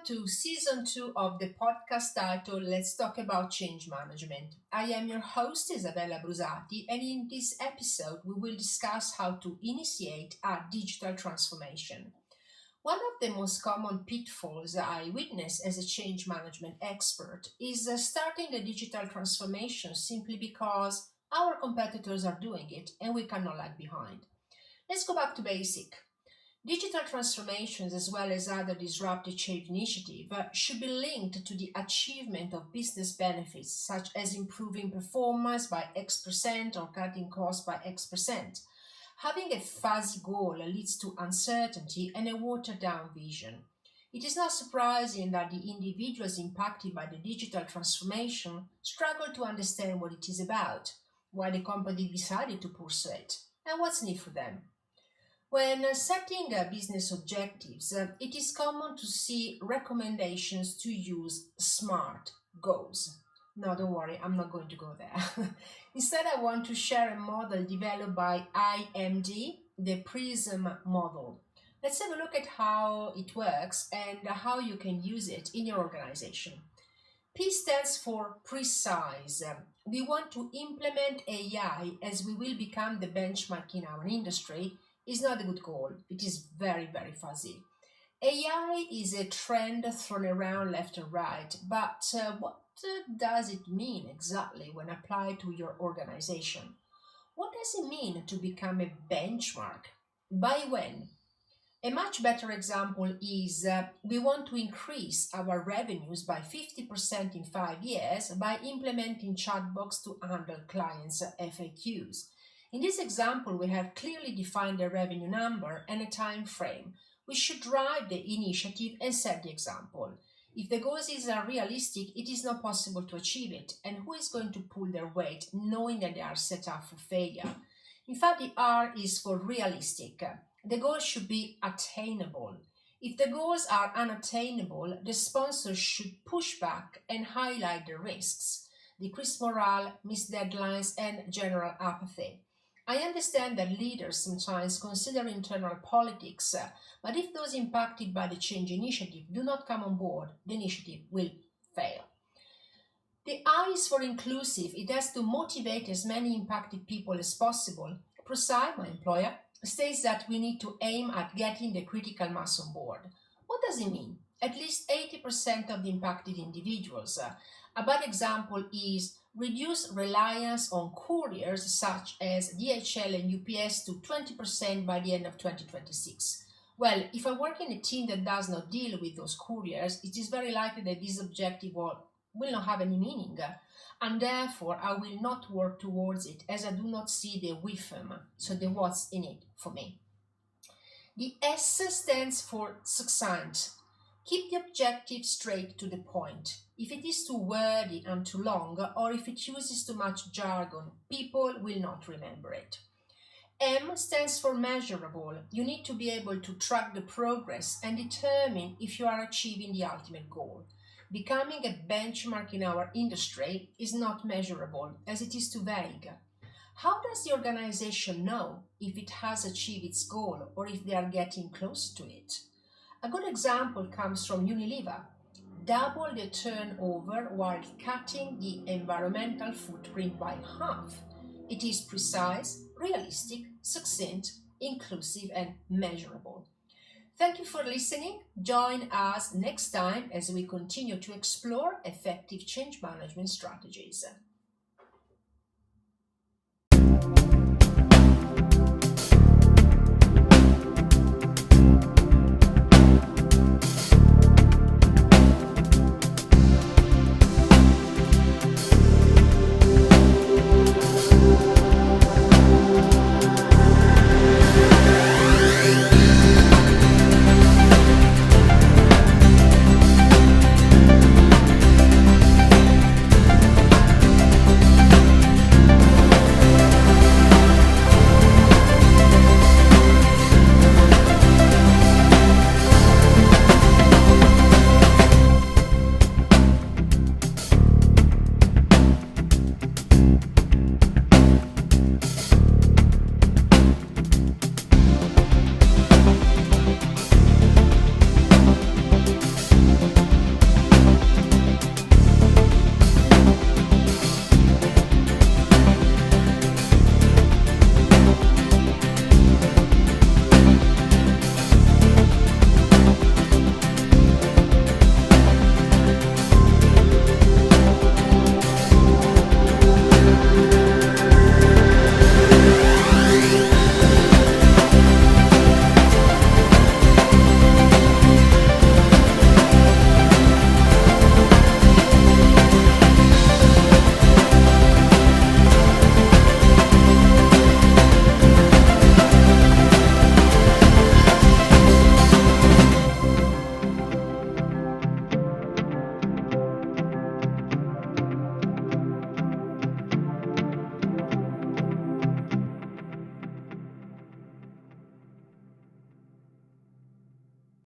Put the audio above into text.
to Season 2 of the podcast titled Let's Talk About Change Management. I am your host, Isabella Brusati, and in this episode we will discuss how to initiate a digital transformation. One of the most common pitfalls I witness as a change management expert is starting a digital transformation simply because our competitors are doing it and we cannot lag behind. Let's go back to basic. Digital transformations, as well as other disruptive change initiatives, should be linked to the achievement of business benefits, such as improving performance by X% or cutting costs by X%. Having a fuzzy goal leads to uncertainty and a watered-down vision. It is not surprising that the individuals impacted by the digital transformation struggle to understand what it is about, why the company decided to pursue it, and what's needed for them. When setting business objectives, it is common to see recommendations to use SMART goals. No, don't worry, I'm not going to go there. Instead, I want to share a model developed by IMD, the PRISM Model. Let's have a look at how it works and how you can use it in your organization. P stands for precise. We want to implement AI as we will become the benchmark in our industry. Is not a good goal. It is very, very fuzzy. AI is a trend thrown around left and right, but what does it mean exactly when applied to your organization? What does it mean to become a benchmark? By when? A much better example is we want to increase our revenues by 50% in 5 years by implementing chatbots to handle clients' FAQs. In this example, we have clearly defined a revenue number and a time frame. We should drive the initiative and set the example. If the goals is unrealistic, it is not possible to achieve it. And who is going to pull their weight knowing that they are set up for failure? In fact, the R is for realistic. The goals should be attainable. If the goals are unattainable, the sponsors should push back and highlight the risks, decrease morale, missed deadlines, and general apathy. I understand that leaders sometimes consider internal politics, but if those impacted by the change initiative do not come on board, the initiative will fail. The I is for inclusive. It has to motivate as many impacted people as possible. ProSci, my employer, states that we need to aim at getting the critical mass on board. What does it mean? At least 80% of the impacted individuals. A bad example is reduce reliance on couriers such as DHL and UPS to 20% by the end of 2026. Well, if I work in a team that does not deal with those couriers, it is very likely that this objective will not have any meaning, and therefore I will not work towards it as I do not see the WIFM, so the what's in it for me. The S stands for succinct. Keep the objective straight to the point. If it is too wordy and too long, or if it uses too much jargon, people will not remember it. M stands for measurable. You need to be able to track the progress and determine if you are achieving the ultimate goal. Becoming a benchmark in our industry is not measurable, as it is too vague. How does the organization know if it has achieved its goal or if they are getting close to it? A good example comes from Unilever. Double the turnover while cutting the environmental footprint by half. It is precise, realistic, succinct, inclusive, and measurable. Thank you for listening. Join us next time as we continue to explore effective change management strategies.